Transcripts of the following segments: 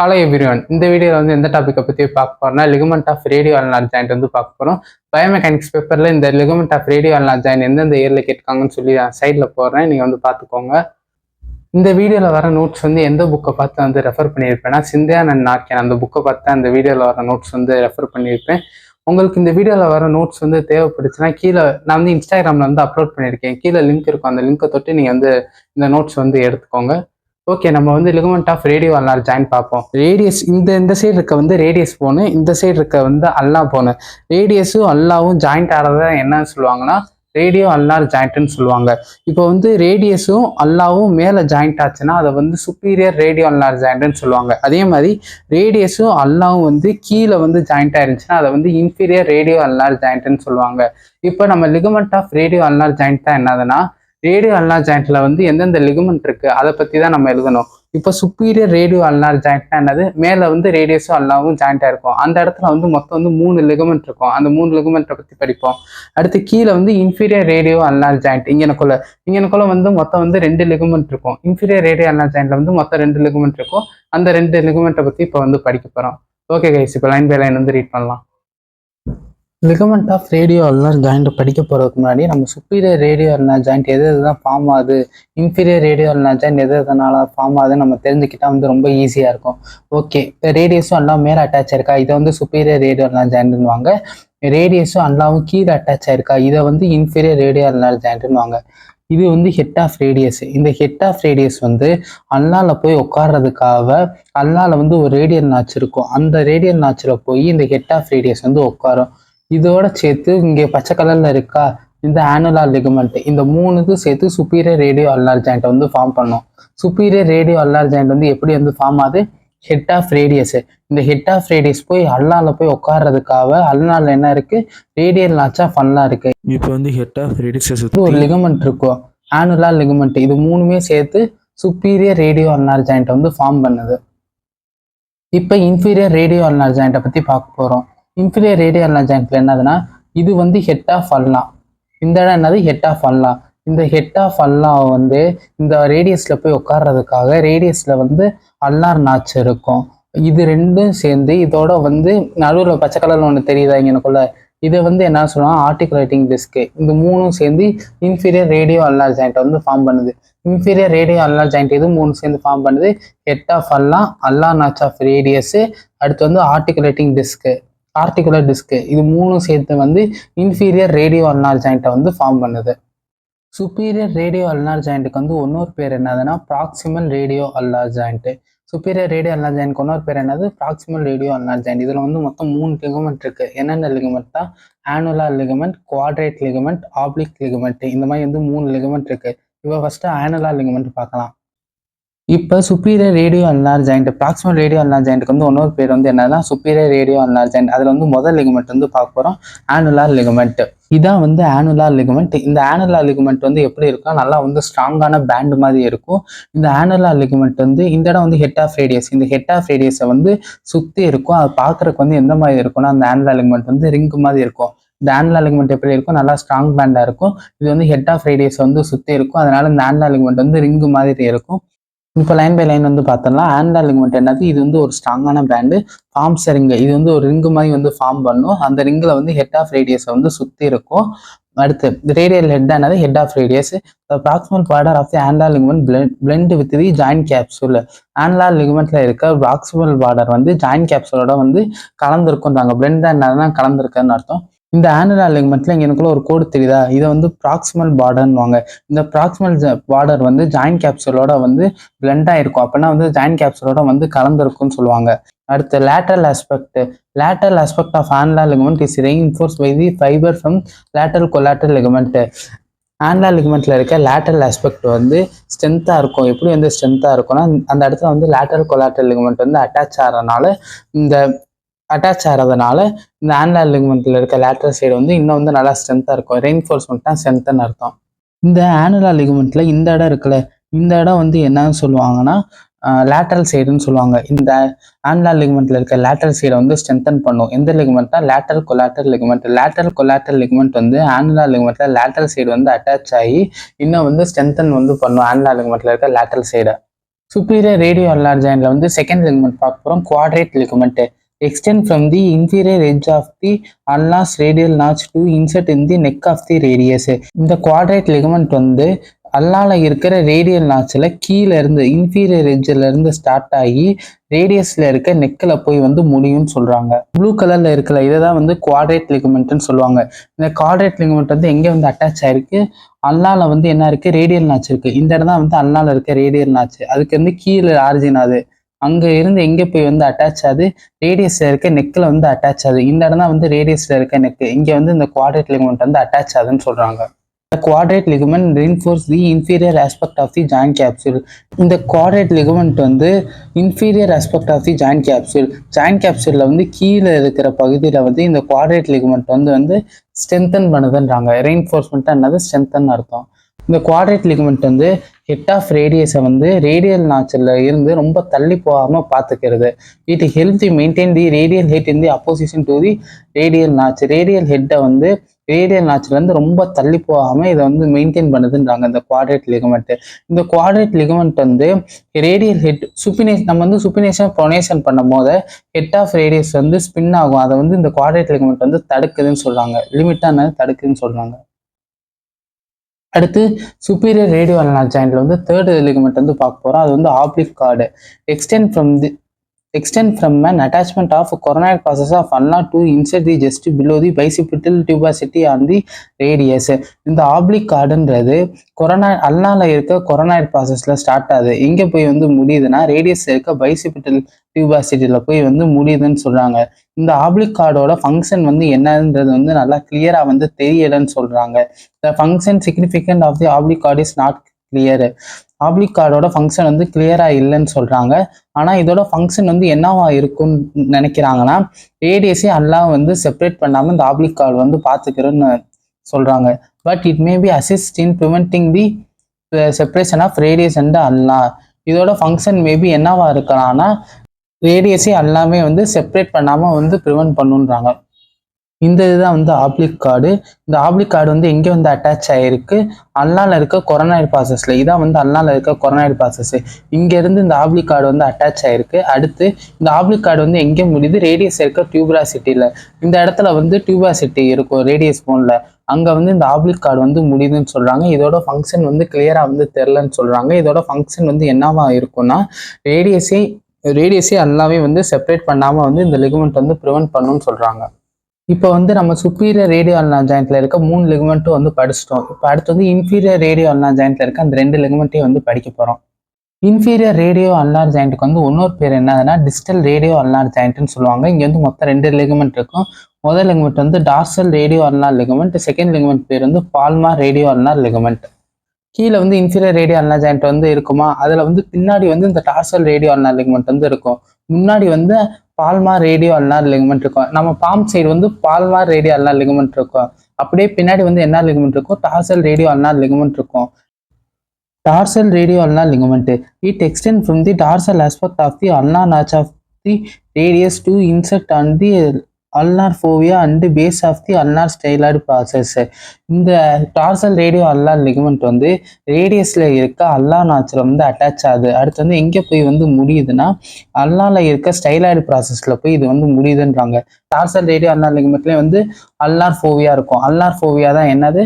Hello everyone. இந்த வீடியோவில் எந்த டாப்பிக்கை பற்றி பார்க்க போறோம்னா ligament of radio ulnar joint பார்க்க போகிறோம். பயோமெக்கானிக்ஸ் பேப்பரில் இந்த ligament of radio ulnar joint எந்தெந்த இயரில் கேட்காங்கன்னு சொல்லி சைடில் போடுறேன், நீங்கள் பார்த்துக்கோங்க. இந்த வீடியோவில் வர நோட்ஸ் எந்த புக்கை பார்த்து ரெஃபர் பண்ணியிருப்பேன்னா சிந்தியான் அண்ட் நார்கேன் அந்த புக்கை பார்த்து அந்த வீடியோவில் வர நோட்ஸ் ரெஃபர் பண்ணியிருப்பேன். உங்களுக்கு இந்த வீடியோவில் வர நோட்ஸ் தேவைப்படுச்சுன்னா கீழே நான் இன்ஸ்டாகிராமில் அப்லோட் பண்ணியிருக்கேன். கீழே லிங்க் இருக்கும், அந்த லிங்கை தொட்டு நீங்கள் இந்த நோட்ஸ் எடுத்துக்கோங்க. ஓகே, நம்ம ligament of radio ulnar joint பார்ப்போம். ரேடியஸ் இந்த சைடு இருக்க ரேடியஸ் போனு, இந்த சைடு இருக்க அல்லா போனு. ரேடியஸும் அல்லாவும் ஜாயிண்ட் ஆகிறத என்னன்னு சொல்லுவாங்கன்னா ரேடியோ அல்னார் ஜாயிண்ட்னு சொல்லுவாங்க. இப்போ ரேடியஸும் அல்லாவும் மேலே ஜாயிண்ட் ஆச்சுன்னா அதை சுப்பீரியர் ரேடியோ அல்னார் ஜாயிண்ட்னு சொல்லுவாங்க. அதே மாதிரி ரேடியஸும் அல்லாவும் கீழே ஜாயிண்ட் ஆயிருந்துச்சுன்னா அதை இன்ஃபீரியர் ரேடியோ அல்னார் ஜாயிண்ட்னு சொல்லுவாங்க. இப்போ நம்ம ligament of radio ulnar joint தான் என்னதுன்னா ரேடியோ அல்னார் ஜாயிண்ட்ல எந்தெந்த லிகமெண்ட் இருக்கு அதை பத்தி தான் நம்ம எழுதணும். இப்போ சுப்பீரியர் ரேடியோ அல்னார் ஜாயிண்ட்னா என்னது, மேல ரேடியஸும் அல்லாவும் ஜாயிண்டா இருக்கும். அந்த இடத்துல மொத்தம் 3 லிகமெண்ட் இருக்கும். அந்த 3 லிகமெண்ட்டை பத்தி படிப்போம். அடுத்து கீழே இன்ஃபீரியர் ரேடியோ அல்னார் ஜாயிண்ட் இங்கனக்குள்ள மொத்தம் 2 லிகமெண்ட் இருக்கும். இன்ஃபீரியர் ரேடியோ அல்னார் ஜாயிண்ட்ல மொத்தம் 2 லிகமெண்ட் இருக்கும். அந்த 2 லிகமெண்ட்டை பத்தி இப்போ படிக்க போறோம். ஓகே கைஸ், இப்போ லைன் பை லைன் ரீட் பண்ணலாம். Ligament of radio ulnar joint படிக்க போகிறதுக்கு முன்னாடி நம்ம சுப்பீரியர் ரேடியோ அல்னார் ஜாயிண்ட் எது எதுதான் ஃபார்ம் ஆகுது, இன்ஃபீரியர் ரேடியோ அல்னார் ஜாயிண்ட் எது எதனால ஃபார்ம் ஆகுதுன்னு நம்ம தெரிஞ்சுக்கிட்டா ரொம்ப ஈஸியாக இருக்கும். ஓகே, இப்போ ரேடியஸும் அல்லாம் மேலே அட்டாச் ஆயிருக்கா, இதை சுப்பீரியர் ரேடியோ அல்னார் ஜாயிண்ட்னுவாங்க. ரேடியஸும் அல்லாவும் கீழே அட்டாச் ஆயிருக்கா, இதை இன்ஃபீரியர் ரேடியோ அல்னார் ஜாயிண்ட்னுவாங்க. இது ஹெட் ஆஃப் ரேடியஸ். இந்த ஹெட் ஆஃப் ரேடியஸ் அல்லால போய் உட்கார்றதுக்காக அல்லால ஒரு ரேடியல் நாச் இருக்கும். அந்த ரேடியல் நாச்சில் போய் இந்த ஹெட் ஆஃப் ரேடியஸ் உட்காரும். இதோட சேர்த்து இங்கே பச்சை கலர்ல இருக்கா இந்த ஆனுலார் லிகமெண்ட், இந்த 3க்கும் சேர்த்து superior radio ulnar joint form பண்ணும். சுப்பீரியர் ரேடியோ அல்னார் ஜாயிண்ட் எப்படி ஃபார்ம் ஆகுது, ஹெட் ஆஃப் ரேடியஸ். இந்த ஹெட் ஆஃப் ரேடியஸ் போய் அல்லால போய் உட்கார்றதுக்காக அல்லால என்ன இருக்கு, ரேடியல் நாச் ஆஃப் அல்லா இருக்கு. இப்போ ஹெட் ஆஃப் ரேடியஸ் ஒரு லிகமெண்ட் இருக்கும், ஆனுலார் லிகமெண்ட். இது 3மே சேர்த்து superior radio ulnar joint form பண்ணுது. இப்போ இன்ஃபீரியர் ரேடியோ அல்னார் ஜாயிண்ட்டை பத்தி பார்க்க போறோம். இன்ஃபீரியர் ரேடியோ அல்னார் ஜாயிண்ட்ல என்னதுன்னா இது ஹெட் ஆஃப் அல்லா. இந்த இடம் என்னது, ஹெட் ஆஃப் அல்லா. இந்த ஹெட் ஆஃப் அல்லா இந்த ரேடியஸ்ல போய் உட்கார்றதுக்காக ரேடியஸ்ல அல்லார் நாச் இருக்கும். இது ரெண்டும் சேர்ந்து இதோட நடுவில் பச்சை கலர்ல ஒன்று தெரியுதா இங்கனக்குள்ள, இதை என்ன சொல்லுவாங்க, ஆர்டிகுலேட்டிங் டிஸ்க். இந்த 3ம் சேர்ந்து inferior radio ulnar joint form பண்ணுது. இன்ஃபீரியர் ரேடியோ அல்னார் ஜாயிண்ட் இது 3 சேர்ந்து ஃபார்ம் பண்ணுது. ஹெட் ஆஃப் அல்லா, அல்லா நாச் ஆஃப் ரேடியஸ், அடுத்து ஆர்டிகுலேட்டிங் டிஸ்க், ஆர்டிகுலர் டிஸ்க். இது 3ம் சேர்த்து இன்ஃபீரியர் ரேடியோ அல்னார் ஜாயிண்ட்டை ஃபார்ம் பண்ணுது. சுப்பீரியர் ரேடியோ அல்னார் ஜாயிண்ட்டுக்கு இன்னொரு பேர் என்னதுன்னா proximal radio ulnar joint. Superior radio ulnar joint இன்னொரு பேர் என்னது, ப்ராக்சிமல் ரேடியோ அல்னார் ஜாயிண்ட். இதுல மொத்தம் 3 லிகமெண்ட் இருக்கு. என்னென்ன லிகமெண்ட் தான், annular ligament, குவாட்ரேட் ligament, oblique ligament. இந்த மாதிரி 3 லிகமெண்ட் இருக்கு. இப்போ ஃபர்ஸ்ட் ஆனுலார் லிகமெண்ட் பார்க்கலாம். இப்போ superior radio ulnar joint, proximal radio ulnar ஜாயிண்ட்டுக்கு இன்னொரு பேர் என்னன்னா சுப்பீரியர் ரேடியோ அல்னார் ஜாயிண்ட். அதுல முதல் லிகமெண்ட் பார்க்க போறோம், ஆனுலார் லிகமெண்ட். இதான் ஆனுலார் லிகமெண்ட். இந்த ஆனுலார் லிகமெண்ட் எப்படி இருக்கும், நல்லா ஸ்ட்ராங்கான பேண்ட் மாதிரி இருக்கும். இந்த ஆனுலார் லிகமெண்ட் இந்த இடம் ஹெட் ஆஃப் ரேடியஸ். இந்த ஹெட் ஆஃப் ரேடியஸை சுத்தி இருக்கும். அது பார்க்கறதுக்கு எந்த மாதிரி இருக்கும்னா அந்த ஆனுலார் லிகமெண்ட் ரிங் மாதிரி இருக்கும். இந்த ஆனுலார் லிகமெண்ட் எப்படி இருக்கும், நல்லா ஸ்ட்ராங் பேண்டா இருக்கும். இது ஹெட் ஆஃப் ரேடியஸ் சுத்தி இருக்கும். அதனால இந்த ஆனுலார் லிகமெண்ட் ரிங் மாதிரி இருக்கும். இப்போ லைன் பை லைன் பார்த்தோம்னா ஆனுலார் லிகமெண்ட் என்னது, இது ஒரு ஸ்ட்ராங்கான பேண்டு, ஃபார்ம்ஸ் ரிங். இது ஒரு ரிங்கு மாதிரி ஃபார்ம் பண்ணும். அந்த ரிங்கில் ஹெட் ஆஃப் ரேடியஸை சுற்றி இருக்கும். அடுத்து ரேடியல் ஹெட் என்னது, head of radius. Proximal border of the annular ligament blend with the joint capsule. Annular லிகமெண்ட்ல இருக்க ப்ராக்சிமல் பார்டர் ஜாயிண்ட் கேப்சூலோட கலந்துருக்குன்றாங்க. பிளெண்ட் தான் என்னதுன்னா கலந்துருக்குன்னு அர்த்தம். இந்த ஆனுலார் லிகமெண்ட்ல எனக்குள்ள ஒரு கோடு தெரியுதா, இதை ப்ராக்சிமல் பார்டர்னுவாங்க. இந்த ப்ராக்சிமல் பார்டர் ஜாயிண்ட் கேப்சூலோட பிளெண்ட் ஆயிருக்கும். அப்படின்னா ஜாயிண்ட் கேப்சூலோட கலந்துருக்குன்னு சொல்லுவாங்க. அடுத்து lateral aspect. Lateral aspect of annular ligament is reinforced by the fibre from lateral collateral ligament. Annular லிகமெண்ட்ல இருக்க லேட்டரல் ஆஸ்பெக்ட் ஸ்ட்ரென்த்தா இருக்கும். எப்படி ஸ்ட்ரென்த்தா இருக்கும்னா அந்த இடத்துல லேட்டரல் கொலாட்டரல் லிகமெண்ட் அட்டாச் ஆகிறதுனால இந்த ஆனுலார் லிகமெண்ட்ல இருக்க லேட்டரல் சைடு இன்னும் நல்லா ஸ்ட்ரென்த்தா இருக்கும். ரெயின்ஃபோர்ஸ்மெண்ட் தான் ஸ்ட்ரென்த்னு அர்த்தம். இந்த ஆனுலார் லிகமெண்ட்ல இந்த இடம் இருக்குல்ல, இந்த இடம் என்னன்னு சொல்லுவாங்கன்னா லேட்டரல் சைடுன்னு சொல்லுவாங்க. இந்த ஆனுலார் லிகமெண்ட்ல இருக்க லேட்டரல் சைடை ஸ்ட்ரென்தன் பண்ணும். எந்த லிகமெண்ட்னா lateral collateral ligament. Lateral collateral ligament annular லிகமெண்ட்ல லேட்டரல் சைடு அட்டாச் ஆகி இன்னும் ஸ்ட்ரென்தன் பண்ணும் ஆனுலார் லிகமெண்ட்ல இருக்க லேட்டரல் சைடை. superior radio ulnar jointல வந்து செகண்ட் லிகமெண்ட் பார்க்க போறோம். குவாட்ரேட் ligament extend from the inferior edge of the ulnar radial notch to insert in the neck of the radius. இந்த குவாட்ரேட் லிகமெண்ட் வந்து அல்லால இருக்கிற ரேடியல் நாச்சில் கீழே இருந்து இன்ஃபீரியர் எட்ஜில் இருந்து ஸ்டார்ட் ஆகி ரேடியஸ்ல இருக்க நெக்கில் போய் வந்து முடியும்னு சொல்றாங்க. ப்ளூ கலர்ல இருக்கல இதை தான் வந்து குவாட்ரேட் லிகமெண்ட்னு சொல்லுவாங்க. இந்த குவாட்ரேட் லிகமெண்ட் வந்து எங்கே வந்து அட்டாச் ஆயிருக்கு, அல்லால வந்து என்ன இருக்கு, ரேடியல் நாச்சு இருக்கு. இந்த இடம் தான் வந்து அல்லால இருக்க ரேடியல் நாச்சு. அதுக்கு வந்து கீழே ஆரிஜின் ஆகுது. அங்க இருந்து எங்க போய் வந்து அட்டாச் ஆகுது, ரேடியஸ்ல இருக்க நெக்கில் வந்து அட்டாச் ஆகுது. இந்த இடம் தான் வந்து ரேடியஸ்ல இருக்க நெக்கு. இங்க வந்து இந்த குவாட்ரேட் லிகமெண்ட் வந்து அட்டாச் ஆகுதுன்னு சொல்றாங்க. The quadrate ligament reinforce the inferior aspect of the joint capsule. இந்த quadrate ligament வந்து inferior aspect of the joint capsule. joint capsule வந்து கீழே இருக்கிற பகுதியில் வந்து இந்த quadrate ligament வந்து strengthen பண்ணுதுன்றாங்க. reinforcement என்னது, strengthen அர்த்தம். இந்த குவாட்ரேட் லிகமெண்ட் வந்து ஹெட் ஆஃப் ரேடியஸை வந்து ரேடியல் நாச்சில் இருந்து ரொம்ப தள்ளி போகாம பார்த்துக்கிறது. It help the maintain the radial head in the apposition to the radial notch. Radial ஹெட்டை வந்து ரேடியல் நாச்சில் இருந்து ரொம்ப தள்ளி போகாம இதை வந்து மெயின்டைன் பண்ணுதுன்றாங்க இந்த குவாட்ரேட் லிகமெண்ட். இந்த குவாட்ரேட் லிகமெண்ட் வந்து ரேடியல் ஹெட் நம்ம வந்து சுப்பினேஷன் ப்ரொனேஷன் பண்ணும் போது ஹெட் ஆஃப் ரேடியஸ் வந்து ஸ்பின் ஆகும். அதை வந்து இந்த குவாட்ரேட் லிகமெண்ட் வந்து தடுக்குதுன்னு சொல்றாங்க. லிமிட்டான தடுக்குதுன்னு சொல்றாங்க. அடுத்து superior radio ulnar jointல வந்து தேர்ட் லிகமெண்ட் வந்து பார்க்க போறோம். அது வந்து oblique card. extend from an attachment of coronary process of ulnar to insert the just below the bicipital tuberosity on the radius. இந்த ஆப்ளிக் கார்டுன்றது அல்னால இருக்க கொரோனாய்டு ப்ராசஸ்ல ஸ்டார்ட் ஆகுது. எங்க போய் வந்து முடியுதுன்னா ரேடியஸ்ல இருக்க பைசிபிட்டல் டியூபாசிட்டியில போய் வந்து முடியுதுன்னு சொல்றாங்க. இந்த ஆப்ளிக் கார்டோட ஃபங்க்ஷன் வந்து என்னன்றது வந்து நல்லா கிளியரா வந்து தெரியலன்னு சொல்றாங்க. The function significant of the oblique cord is not clear. Oblique கார்டோட ஃபங்க்ஷன் வந்து கிளியரா இல்லைன்னு சொல்றாங்க. ஆனா இதோட ஃபங்க்ஷன் வந்து என்னவா இருக்கும்னு நினைக்கிறாங்கன்னா, ரேடியஸே எல்லாம் வந்து செப்பரேட் பண்ணாம இந்த ஆப்ளிக் கார்டு வந்து பாத்துக்கிறோன்னு சொல்றாங்க. But it may be assist in preventing the separation of radius and ulna. இதோட ஃபங்க்ஷன் மேபி என்னவா இருக்கலாம்னா, ரேடியஸே எல்லாமே வந்து செப்பரேட் பண்ணாம வந்து ப்ரிவென்ட் பண்ணுன்றாங்க. இந்த இதுதான் வந்து ஆப்ளிக் கார்டு. இந்த ஆப்ளிக் கார்டு வந்து எங்கே வந்து அட்டாச் ஆகிருக்கு, அல்னால இருக்க கொரோனாய்டு ப்ராசஸ்ல. இதான் வந்து அல்னால இருக்க கொரோனாய்டு ப்ராசஸ். இங்கேருந்து இந்த ஆப்ளிக் கார்டு வந்து அட்டாச் ஆகிருக்கு. அடுத்து இந்த ஆப்ளிக் கார்டு வந்து எங்கே முடியுது, ரேடியஸ் இருக்க டியூபராசிட்டியில். இந்த இடத்துல வந்து டியூபராசிட்டி இருக்கும் ரேடியஸ் போனில். அங்கே வந்து இந்த ஆப்ளிக் கார்டு வந்து முடியுதுன்னு சொல்கிறாங்க. இதோட ஃபங்க்ஷன் வந்து கிளியராக வந்து தெரிலன்னு சொல்கிறாங்க. இதோட ஃபங்க்ஷன் வந்து என்னவா இருக்கும்னா, ரேடியஸே எல்லாமே வந்து செப்பரேட் பண்ணாமல் வந்து இந்த லிகமெண்ட் வந்து ப்ரிவென்ட் பண்ணுன்னு சொல்கிறாங்க. இப்போ வந்து நம்ம சுப்பீரியர் ரேடியோ அல்னார் ஜாயிண்ட்ல இருக்க 3 லிகமெண்ட்டும் வந்து படிச்சிட்டோம். இப்போ அடுத்து வந்து இன்ஃபீரியர் ரேடியோ அல்னார் ஜாயிண்ட்ல இருக்க அந்த 2 லிகமெண்ட்டையும் வந்து படிக்க போறோம். இன்ஃபீரியர் ரேடியோ அல்னார் ஜாயிண்ட்டுக்கு வந்து இன்னொரு பேர் என்னதுன்னா டிஸ்டல் ரேடியோ அல்னார் ஜாயிண்ட்னு சொல்லுவாங்க. இங்க வந்து மொத்தம் 2 லிகமெண்ட் இருக்கும். முதல் லிகமெண்ட் வந்து dorsal radio ulnar ligament. Second ligament பேர் வந்து பால்மார் ரேடியோ அல்னார் லிகமெண்ட். கீழே வந்து இன்ஃபீரியர் ரேடியோ அல்னார் ஜாயிண்ட் வந்து இருக்குமா, அதுல வந்து பின்னாடி வந்து இந்த டார்சல் ரேடியோ அல்னார் லிகமெண்ட் வந்து இருக்கும். முன்னாடி வந்து பால்மார் ரேடியோ அல்னார் லிகமெண்ட் இருக்கும். நம்ம பாம் சைடு வந்து பால்மார் ரேடியோ அல்னார் லிகமெண்ட் இருக்கும். அப்படியே பின்னாடி வந்து என்ன லிகமெண்ட் இருக்கும், டார்சல் ரேடியோ அல்னார் லிகமெண்ட் இருக்கும். Dorsal radio ulnar ligament it extend from the dorsal aspect of the ulnar notch of the radius to insert on the ulnar fovea and base of the ulnar styloid process. இந்த dorsal radio ulnar ligament வந்து ரேடியஸ்ல இருக்க ulnar நாச்சில் வந்து attach ஆகுது. அடுத்து வந்து எங்கே போய் வந்து முடியுதுன்னா, அல்னார்ல இருக்க ஸ்டைலாய்டு ப்ராசஸ்ல போய் இது வந்து முடியுதுன்றாங்க. டார்சல் ரேடியோ அல்னார் லிகமெண்ட்லேயே வந்து அல்னார் ஃபோவியா இருக்கும். அல்னார் ஃபோவியா தான் என்னது,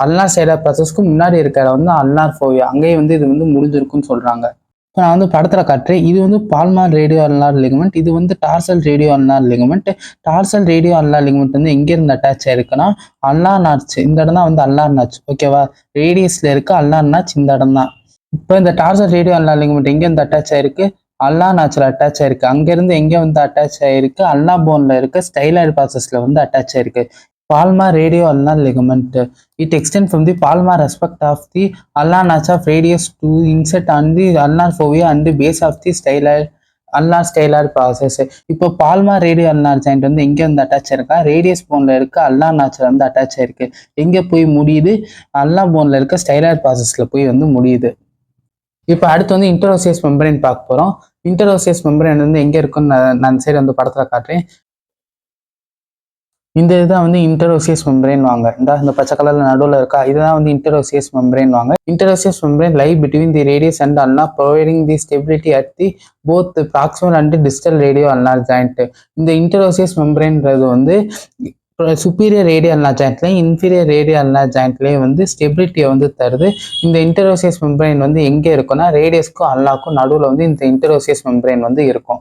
அல்னார் ஸ்டைலாய்டு ப்ராசஸ்க்கு முன்னாடி இருக்கிற வந்து அல்னார் ஃபோவியா, அங்கேயே வந்து இது வந்து முடிஞ்சிருக்குன்னு சொல்றாங்க. இப்போ நான் வந்து படத்தில் காட்டுறேன். இது வந்து பால்மார் ரேடியோ அல்னார் லிகமெண்ட். இது வந்து dorsal radio ulnar ligament. Dorsal radio ulnar ligament வந்து எங்கேருந்து அட்டாச் ஆயிருக்குன்னா, அல்னார் நாச். இந்த இடம் தான் வந்து அல்னார் நாச். ஓகேவா, ரேடியஸ்ல இருக்க அல்னார் நாச் இந்த இடம் தான். இப்போ இந்த டார்சல் ரேடியோ அல்னார் லிகமெண்ட் எங்கேருந்து அட்டாச் ஆயிருக்கு, அல்னார் நாச்சில் அட்டாச் ஆயிருக்கு. அங்கேருந்து எங்கே வந்து அட்டாச் ஆயிருக்கு, அல்னார் போன்ல இருக்க ஸ்டைலாய்டு ப்ராசஸ்ல வந்து அட்டாச் ஆயிருக்கு. Palmar radio ulnar ligament. It extends from the palmar aspect of the ulnar notch of radius to insert on the ulnar fovea and the base of the ulnar styloid process. இப்போ palmar radio ulnar joint வந்து எங்கே வந்து attach இருக்கா, radius போன்ல இருக்க ulnar நாச்சில் வந்து attach ஆயிருக்கு. எங்கே போய் முடியுது, அல்னார் போன்ல இருக்க ஸ்டைலாய்டு ப்ராசஸ்ல போய் வந்து முடியுது. இப்போ அடுத்து வந்து இன்டரோசியஸ் மெம்பரேன் பார்க்க போறோம். இன்டரோசியஸ் மெம்பரேன் வந்து எங்கே இருக்குன்னு நான் சைடு வந்து படத்துல காட்டுறேன். இந்த இதுதான் வந்து இன்டரோசியஸ் மெம்பரேன் வாங்க. இந்த பச்சை கலர்ல நடுவில் இருக்கா, இதுதான் வந்து இன்டரோசியஸ் மெம்பரேன் வாங்க. Interosseous membrane lie between the radius and ulna providing the stability at the both proximal and distal radio ulnar joint. இந்த இன்டரோசியஸ் மெம்பரேன்றது வந்து சுப்பீரியர் ரேடியோ அல்னார் ஜாயிண்ட்லையும் இன்ஃபீரியர் ரேடியோ அல்னார் ஜாயிண்ட்லையும் வந்து ஸ்டெபிலிட்டியை வந்து தருது. இந்த இன்டரோசியஸ் மெம்பரேன் வந்து எங்கே இருக்குன்னா ரேடியஸ்க்கும் அல்னாக்கும் நடுவில் வந்து இந்த இன்டரோசியஸ் மெம்பரேன் வந்து இருக்கும்.